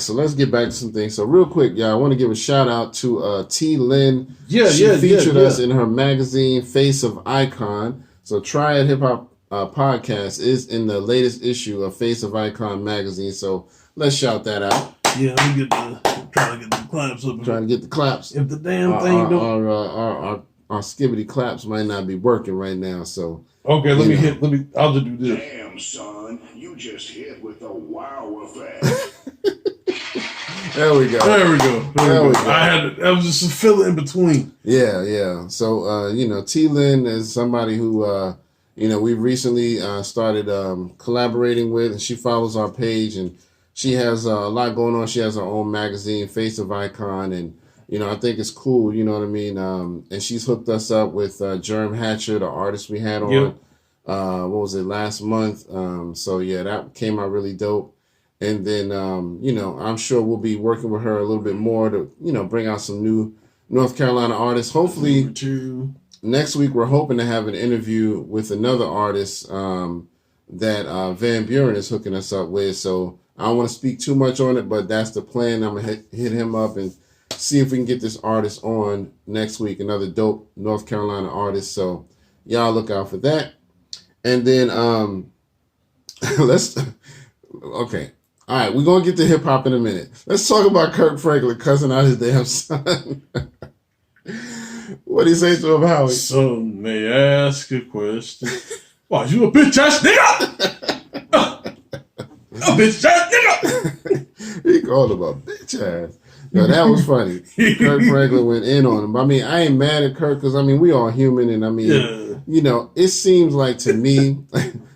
so let's get back to some things. So real quick, y'all, I want to give a shout out to T. Lynn. She featured us in her magazine, Face of Icon. So Triad Hip Hop Podcast is in the latest issue of Face of Icon magazine. So let's shout that out. Yeah, let me trying to get the claps up. Trying to get the claps. If the damn thing don't... Our skibbity claps might not be working right now, so... Okay, I'll just do this. Damn, son, you just hit with a wow effect. There we go. There we go. I was just a filler in between. Yeah. So, T. Lynn is somebody who, we recently started collaborating with, and she follows our page, and she has a lot going on. She has her own magazine, Face of Icon, and I think it's cool, you know what I mean? And she's hooked us up with Germ Hatcher, the artist we had on, what was it, last month? So, yeah, that came out really dope. And then, I'm sure we'll be working with her a little bit more to, bring out some new North Carolina artists. Hopefully, next week we're hoping to have an interview with another artist that Van Buren is hooking us up with. So I don't want to speak too much on it, but that's the plan. I'm going to hit him up and see if we can get this artist on next week, another dope North Carolina artist. So y'all look out for that. And then okay. All right, we're going to get to hip hop in a minute. Let's talk about Kirk Franklin cussing out his damn son. What do you say to him, Howie? Son may ask a question. Why, you a bitch ass nigga? A bitch ass nigga! He called him a bitch ass. Yo, that was funny. Kirk Franklin went in on him. I mean, I ain't mad at Kirk because, we all human. And, it seems like to me,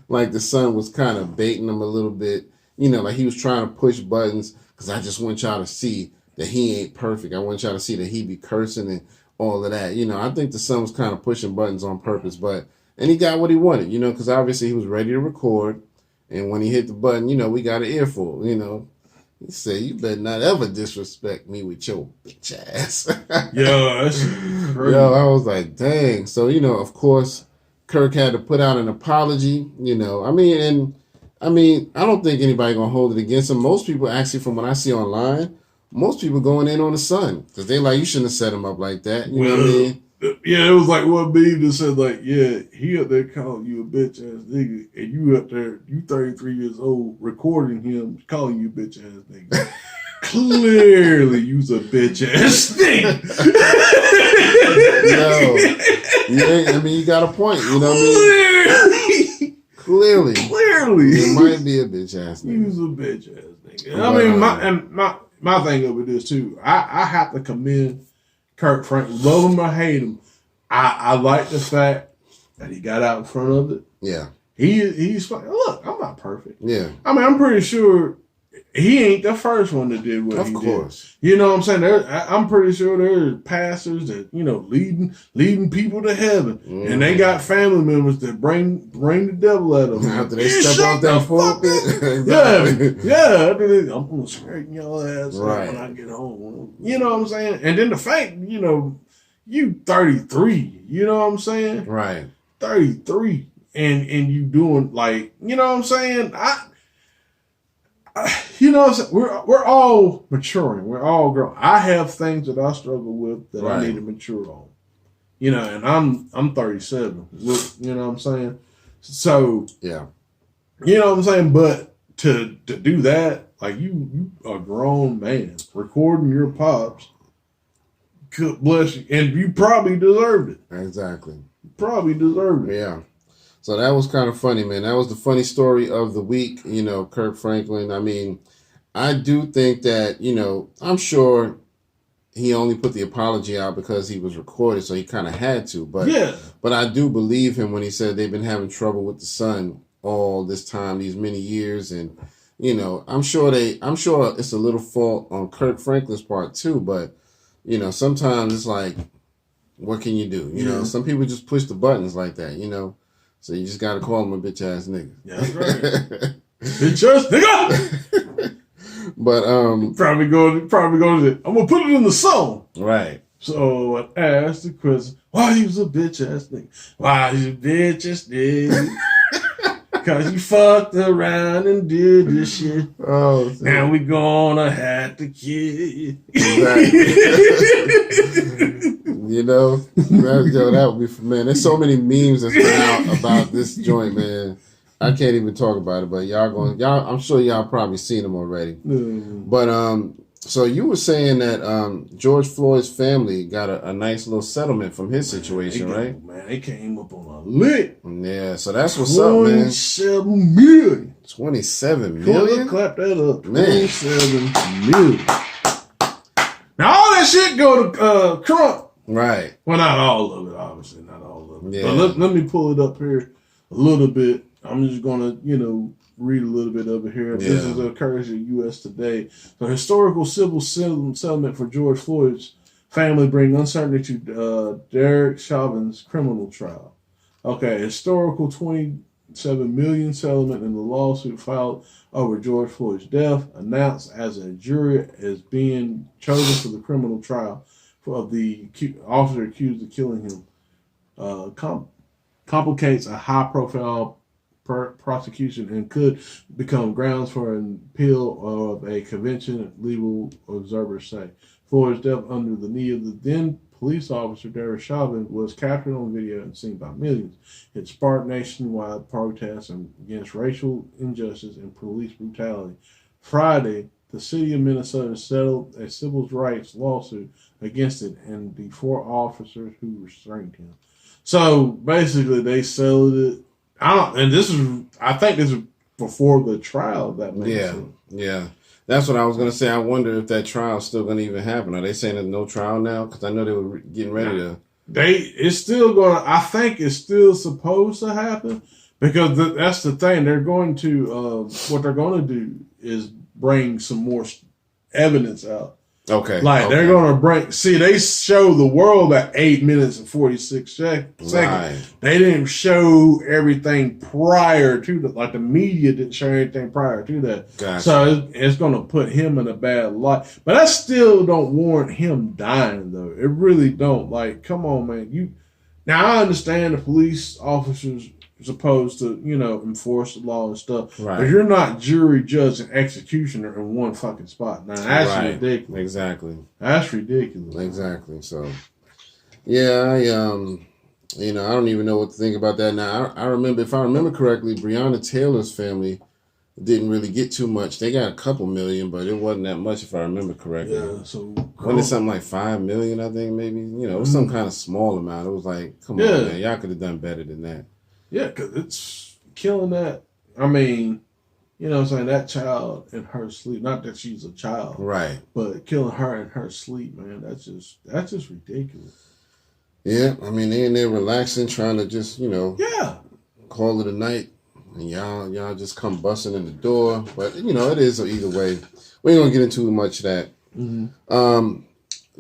like the son was kind of baiting him a little bit. Like he was trying to push buttons because I just want y'all to see that he ain't perfect. I want y'all to see that he be cursing and all of that. I think the son was kind of pushing buttons on purpose. And he got what he wanted, because obviously he was ready to record. And when he hit the button, we got an earful, He said, you better not ever disrespect me with your bitch ass. Yo, that's crazy. Yo, I was like, dang. So, of course, Kirk had to put out an apology, I don't think anybody going to hold it against him. Most people, actually, from what I see online, most people going in on the son. Because they like, you shouldn't have set him up like that. You know what I mean? Yeah, it was like one meme that said, like, yeah, he up there calling you a bitch-ass nigga, and you up there, you 33 years old, recording him calling you a bitch-ass nigga. Clearly, you's a bitch-ass nigga. You got a point, you know what I mean? Clearly. It might be a bitch-ass nigga. You's a bitch-ass nigga. My thing over this, too, I have to commend Kirk Franklin, love him or hate him, I like the fact that he got out in front of it. Yeah. He's like, look, I'm not perfect. Yeah. I'm pretty sure he ain't the first one that did what he did. Of course. You know what I'm saying? I'm pretty sure there's pastors that, leading people to heaven. Mm. And they got family members that bring the devil at them. After they step off that pulpit. Exactly. Yeah. I'm going to straighten your ass up when I get home. You know what I'm saying? And then the fact, you 33. You know what I'm saying? Right. 33. And you doing like, you know what I'm saying? We're all maturing. We're all growing. I have things that I struggle with that I need to mature on. And I'm 37. You know what I'm saying? So yeah. You know what I'm saying? But to do that, like you a grown man recording your pops, good bless you. And you probably deserved it. Exactly. You probably deserved it. Yeah. So that was kind of funny, man. That was the funny story of the week, Kirk Franklin. I do think that, I'm sure he only put the apology out because he was recorded, so he kind of had to. But I do believe him when he said they've been having trouble with the son all this time, these many years. And, I'm sure it's a little fault on Kirk Franklin's part too. But, sometimes it's like, what can you do? Some people just push the buttons like that, So you just gotta call him a bitch ass nigga. Yeah, that's right. Bitch ass nigga. But probably go to. I'm gonna put it in the song. Right. So I asked the question, why he was a bitch ass nigga? Why he's a bitch ass nigga? Cause you fucked around and did this shit. Oh, now we gonna have to kill you. Exactly. You know, that would be man. There's so many memes that's been out about this joint, man. I can't even talk about it, but y'all. I'm sure y'all probably seen them already. But so you were saying that George Floyd's family got a nice little settlement from his situation, right? Man, they came up on a lick. Yeah, so that's what's up, man. 27 million. 27 million? Clap that up. Man. 27 million. Now all that shit go to Trump. Right. Well, not all of it, obviously. Not all of it. Yeah. But let me pull it up here a little bit. I'm just going to, read a little bit of it here. Yeah. This is occurs in U.S. Today. The historical civil settlement for George Floyd's family bring uncertainty to Derek Chauvin's criminal trial. Okay, historical 27 million settlement in the lawsuit filed over George Floyd's death, announced as a jury is being chosen for the criminal trial of the officer accused of killing him. Complicates a high-profile prosecution and could become grounds for an appeal of a convention, legal observers say. Floyd's death under the knee of the then police officer, Derek Chauvin, was captured on video and seen by millions. It sparked nationwide protests against racial injustice and police brutality. Friday, the city of Minnesota settled a civil rights lawsuit against it and the 4 officers who restrained him. So basically, they settled it. I think this is before the trial. That makes sense. Yeah. That's what I was gonna say. I wonder if that trial's still gonna even happen. Are they saying there's no trial now? Because I know they were getting ready to. It's still gonna. I think it's still supposed to happen because that's the thing. They're going to. What they're going to do is bring some more evidence out. Okay. They're going to bring. See, they show the world at 8 minutes and 46 seconds. Right. They didn't show everything prior to that. The media didn't show anything prior to that. Gotcha. So it's going to put him in a bad light. But I still don't warrant him dying, though. It really don't. Come on, man. Now I understand the police officers supposed to, enforce the law and stuff. Right. But you're not jury, judge, and executioner in one fucking spot. Now that's ridiculous. Exactly. That's ridiculous. Exactly. So, yeah, I don't even know what to think about that now. I remember, if I remember correctly, Breonna Taylor's family didn't really get too much. They got a couple million, but it wasn't that much if I remember correctly. Yeah, so wasn't it something like 5 million, I think, maybe? It was some kind of small amount. It was like, come on, man, y'all could have done better than that. Yeah, because it's killing that. I mean, what I'm saying? That child in her sleep, not that she's a child. Right. But killing her in her sleep, man, that's just ridiculous. Yeah, I mean, they in there relaxing, trying to just, call it a night. And y'all just come busting in the door. But, it is either way. We ain't going to get into much of that. Mm-hmm.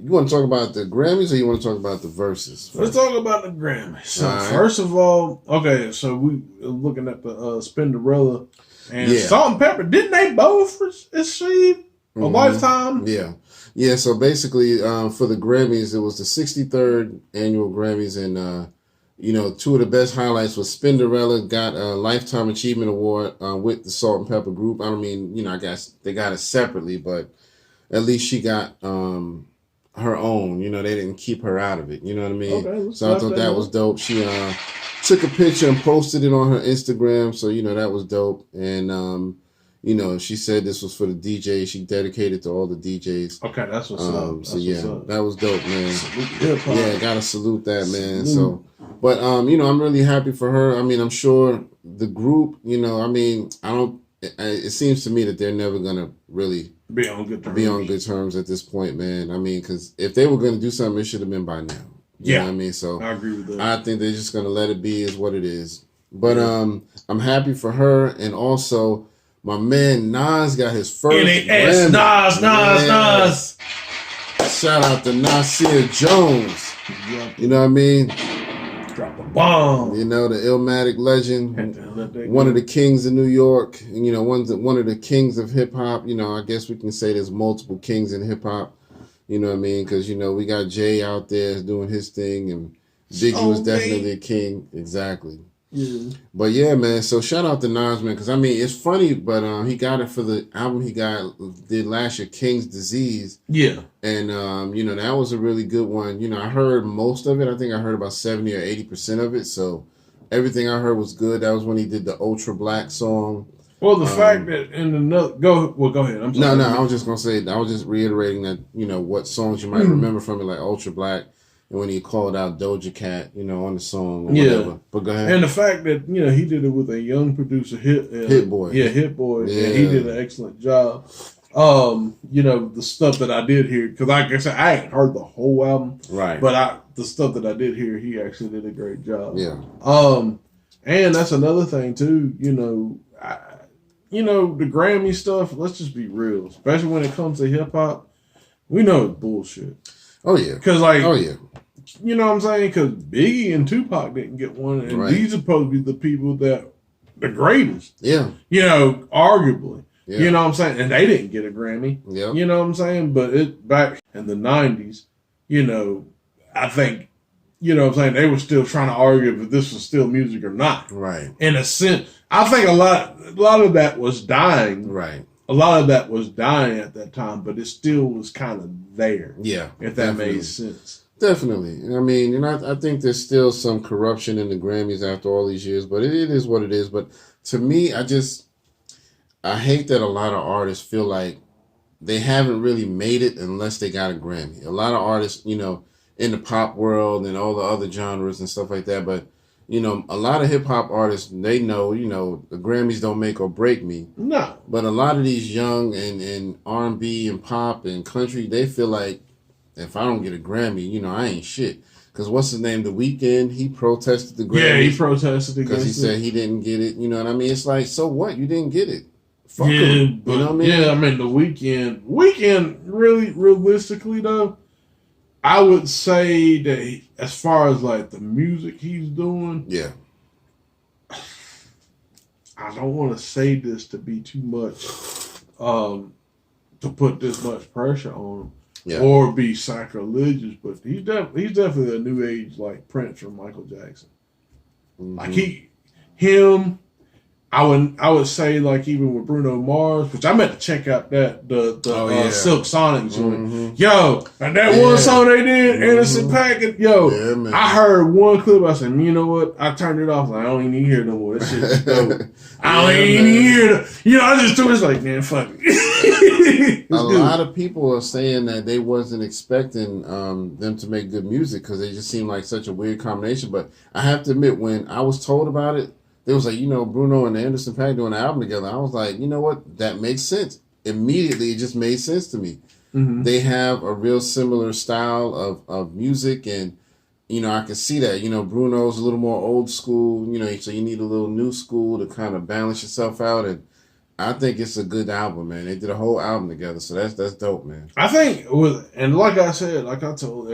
You want to talk about the Grammys or you want to talk about the verses? Let's talk about the Grammys. So first of all, okay, so we looking at the Spinderella and Salt and Pepper. Didn't they both receive a lifetime? Yeah. Yeah, so basically for the Grammys, it was the 63rd annual Grammys, and, two of the best highlights was Spinderella got a Lifetime Achievement Award with the Salt and Pepper group. I don't mean, I guess they got it separately, but at least she got her own. They didn't keep her out of it. You know what I mean? Okay, so I thought that was dope. She took a picture and posted it on her Instagram, so that was dope. And she said this was for the DJs. She dedicated to all the DJs. Okay, that's what's up. That was dope, man. Yeah, gotta salute that, man. So, but I'm really happy for her. I mean, I'm sure the group. It seems to me that they're never gonna really be on good terms at this point, man. I mean, because if they were gonna do something, it should have been by now. You know what I mean? So I agree with that. I think they're just gonna let it be is what it is. But I'm happy for her, and also my man Nas got his first Grammy. Nas. Shout out to Nasir Jones. You know what I mean? Drop a bomb. The Illmatic legend, one of the kings of New York, and one of the kings of hip hop. I guess we can say there's multiple kings in hip hop. You know what I mean? Because we got Jay out there doing his thing, and Biggie was definitely a king. Exactly. Yeah. But yeah, man. So shout out to Nas, man, because I mean it's funny, but he got it for the album he did last year, King's Disease. Yeah. And that was a really good one. I heard most of it. I think I heard about 70 or 80% of it. So everything I heard was good. That was when he did the Ultra Black song. Well, the fact that go ahead. I'm sorry. No, I was just gonna say. I was just reiterating that what songs you might remember from it, like Ultra Black, and when he called out Doja Cat, on the song or whatever. But go ahead. And the fact that he did it with a young producer, Hit Boy. Yeah, Hit Boy. Yeah. And he did an excellent job. The stuff that I did hear, because like I said, I ain't heard the whole album, right? But the stuff that I did hear, he actually did a great job. Yeah. And that's another thing too. The Grammy stuff, let's just be real, especially when it comes to hip hop, we know it's bullshit. Oh, yeah. Because, you know what I'm saying? Because Biggie and Tupac didn't get one, and these are supposed to be the people that, the greatest. Yeah. Arguably. Yeah. You know what I'm saying? And they didn't get a Grammy. Yeah. You know what I'm saying? But back in the 90s, I think, they were still trying to argue if this was still music or not. Right. In a sense, I think a lot of that was dying. Right. A lot of that was dying at that time, but it still was kind of there. Yeah. If that made sense. Definitely. I mean, I think there's still some corruption in the Grammys after all these years, but it is what it is. But to me, I hate that a lot of artists feel like they haven't really made it unless they got a Grammy. A lot of artists, in the pop world and all the other genres and stuff like that, but a lot of hip hop artists, they know, the Grammys don't make or break me. No. But a lot of these young and R&B and pop and country, they feel like if I don't get a Grammy, I ain't shit. Because what's his name? The Weeknd, he protested the Grammys. Yeah, he protested because he said he didn't get it. You know what I mean? It's like, so what? You didn't get it. Fuck yeah, him. but, you know what I mean? Yeah, I mean, the Weeknd, really, realistically, though, I would say that as far as like the music he's doing, yeah, I don't want to say this to be too much, to put this much pressure on him, or be sacrilegious, but he's definitely a new age like Prince or Michael Jackson. Mm-hmm. Like him. I would say like even with Bruno Mars, which I meant to check out the Silk Sonic joint. Mm-hmm. Yo, and that one song they did, Innocent Packet. Yo, I heard one clip. I said, you know what? I turned it off. Like, I don't even need to hear no more. That shit is dope. I don't even need to hear it. I just took it. Like, man, fuck it. A lot of people are saying that they wasn't expecting them to make good music because they just seemed like such a weird combination. But I have to admit, when I was told about it, it was like, Bruno and Anderson .Paak doing an album together. I was like, you know what? That makes sense. Immediately, it just made sense to me. Mm-hmm. They have a real similar style of music, and, I can see that. Bruno's a little more old school, so you need a little new school to kind of balance yourself out, and I think it's a good album, man. They did a whole album together, so that's dope, man. I think, and like I said, like I told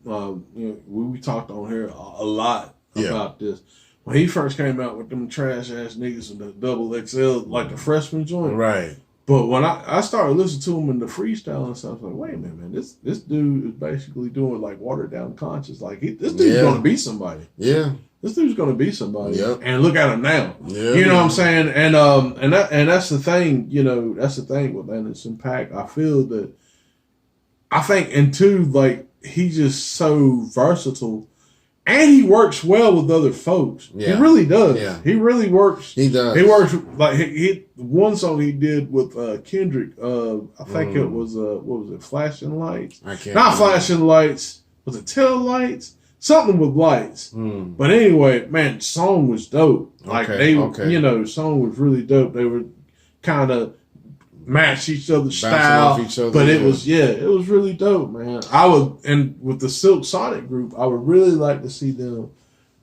we talked on here a lot about this. When he first came out with them trash ass niggas and the double XL, like the freshman joint. Right. But when I started listening to him in the freestyle and stuff, I was like, wait a minute, man, this dude is basically doing like watered down conscious. Like this dude's gonna be somebody. Yeah. This dude's gonna be somebody. Yep. And look at him now. Yeah, you know what I'm saying? And that's the thing, that's the thing with Anderson .Paak. I think and two, like he's just so versatile. And he works well with other folks. Yeah. He really does. Yeah. He really works. He does. He works like he one song he did with Kendrick. I think it was what was it? Flashing Lights. I can't. Not Flashing Lights. Was it Tail Lights? Something with lights. But anyway, man, song was dope. Like song was really dope. They were kind of match each other's style, but it was really dope, man. And with the Silk Sonic group, I would really like to see them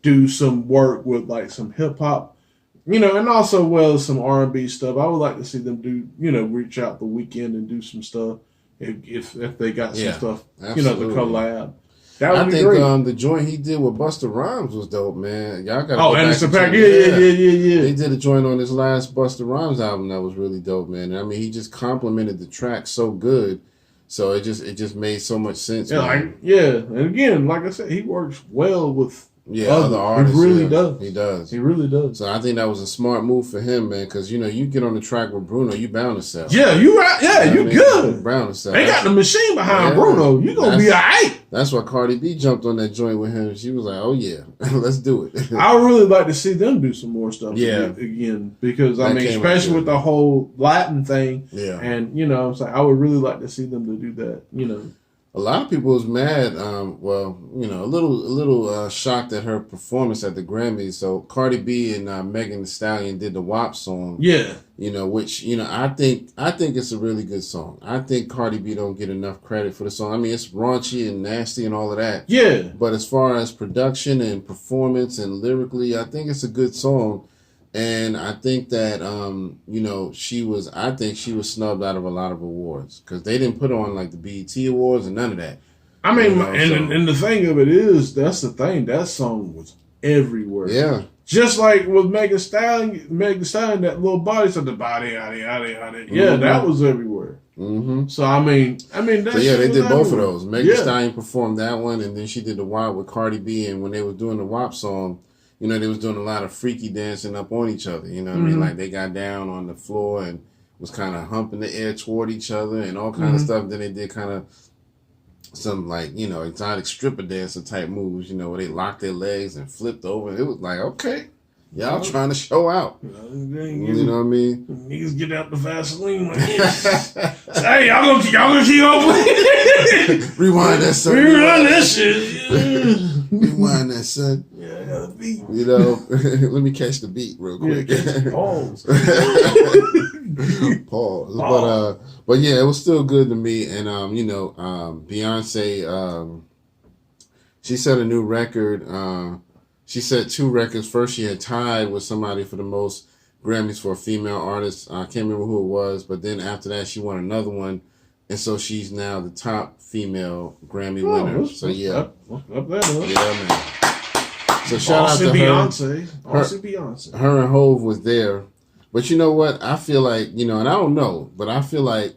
do some work with like some hip hop, and also some R&B stuff. I would like to see them do, reach out the Weekend and do some stuff if they got some stuff, absolutely. To collab. I think the joint he did with Busta Rhymes was dope, man. Y'all got Anderson .Paak, yeah. He did a joint on his last Busta Rhymes album that was really dope, man. I mean, he just complimented the track so good, so it just made so much sense. Yeah, and again, like I said, he works well with other artists. He really does. He does. He really does. So I think that was a smart move for him, man, because, you get on the track with Bruno, you bound to sell. Yeah, you right. Yeah, you good. You bound to sell. They got the machine behind Bruno. You going to be all right. That's why Cardi B jumped on that joint with him. She was like, oh, yeah, let's do it. I would really like to see them do some more stuff again because, I mean, especially with the whole Latin thing. Yeah. And, I would really like to see them to do that, A lot of people was mad. A little shocked at her performance at the Grammys. So Cardi B and Megan Thee Stallion did the WAP song. Yeah. Which I think it's a really good song. I think Cardi B don't get enough credit for the song. I mean, it's raunchy and nasty and all of that. Yeah. But as far as production and performance and lyrically, I think it's a good song. And I think that, she was snubbed out of a lot of awards because they didn't put on like the BET Awards and none of that. I mean, and the thing of it is, that's the thing. That song was everywhere. Yeah. Just like with Megan Thee Stallion, that little body said the body, yeah, that was everywhere. Mm-hmm. So I mean, that they did both of everywhere. those. Megan Thee Stallion performed that one, and then she did the WAP with Cardi B. And when they were doing the WAP song, they was doing a lot of freaky dancing up on each other. You know what I mean? Like they got down on the floor and was kind of humping the air toward each other and all kind of stuff. Then they did kind of some exotic stripper dancer type moves, where they locked their legs and flipped over. It was like, okay, y'all trying to show out. You know what I mean? Niggas get out the Vaseline like this. Hey, y'all gonna keep on playing? Rewind that, son. Rewind that shit. Rewind that, son. Yeah, I got a beat. Let me catch the beat real quick. Pause. Pause. But yeah, it was still good to me. And Beyonce, she set a new record. She set 2 records. First, she had tied with somebody for the most Grammys for a female artist. I can't remember who it was, but then after that, she won another one. And so she's now the top female Grammy winner. So yeah. Up that up. Yeah, man. So shout out to Beyonce. Beyonce. Her and Hove was there. But you know what? I feel like, and I don't know, but I feel like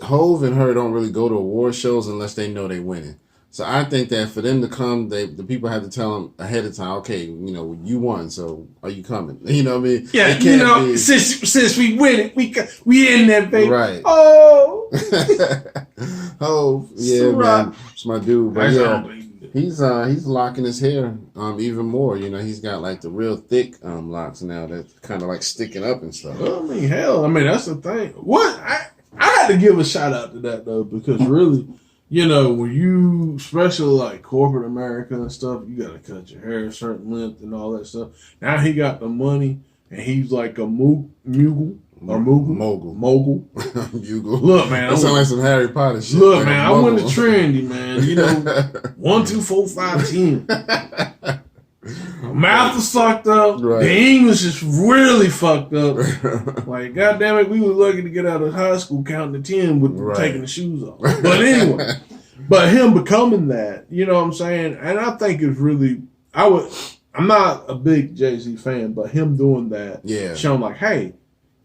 Hove and her don't really go to award shows unless they know they're winning. So I think that for them to come, the people have to tell them ahead of time, okay, you won, so are you coming? You know what I mean? Yeah, since we win it, we in there, baby. Right. Oh. Hove, yeah, man. It's my dude. But yeah, he's locking his hair even more. He's got like the real thick locks now that's kind of like sticking up and stuff. I mean, hell, that's the thing. What I had to give a shout out to that though, because really, when you, especially like corporate America and stuff, you got to cut your hair a certain length and all that stuff. Now he got the money and he's like a mogul. Bugle. Look, man. That sounds like some Harry Potter shit. Look, like man, I went to trendy, man. 1, 2, 4, 5, 10. Mouth is fucked up. Right. The English is really fucked up. Like, goddamn it, we were lucky to get out of high school counting to 10 with taking the shoes off. But anyway, but him becoming that, you know what I'm saying? And I think it's really, I'm not a big Jay-Z fan, but him doing that, showing like, hey,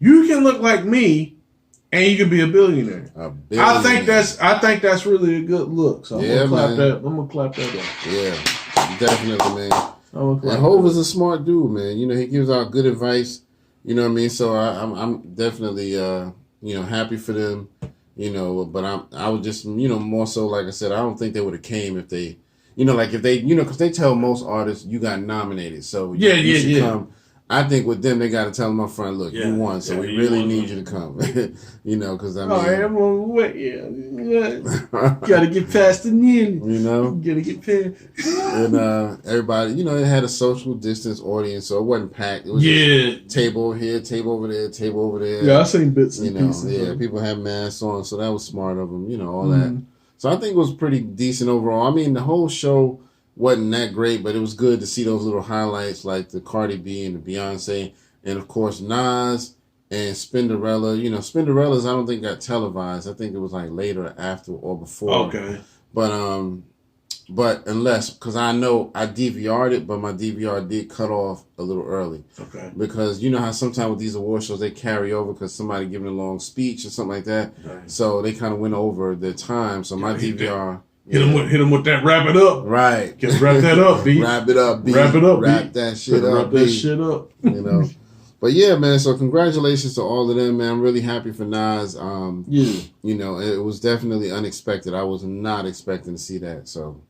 you can look like me and you can be a billionaire. I think that's really a good look. So I'm gonna clap that up. Yeah, definitely, man. And Hov is a smart dude, man. He gives out good advice. You know what I mean? So I'm definitely happy for them. But I would just more so, like I said, I don't think they would have came if they, because they tell most artists you got nominated, so you should come. I think with them, they got to tell them up front, look, you won, so we really need you to come. Because I mean... I'm on the way, got to get past the kneeling. Got to get past. And everybody, it had a social distance audience, so it wasn't packed. It was just table over here, table over there, table over there. Yeah, I seen bits and pieces. Yeah, people had masks on, so that was smart of them, all that. So I think it was pretty decent overall. I mean, the whole show wasn't that great, but it was good to see those little highlights like the Cardi B and the Beyonce, and of course Nas and Spinderella. Spinderella's I don't think got televised. I think it was like later, after, or before. Okay. But unless, because I know I DVR'd it, but my DVR did cut off a little early. Okay. Because you know how sometimes with these award shows they carry over because somebody giving a long speech or something like that. Right. So they kind of went over their time. So my DVR Hit him with that wrap it up. Right. Just wrap that up, B. Wrap it up, B. Wrap it up, Wrap that shit up, Wrap that shit up. You know. But yeah, man, so congratulations to all of them, man. I'm really happy for Nas. Yeah. You know, it was definitely unexpected. I was not expecting to see that. So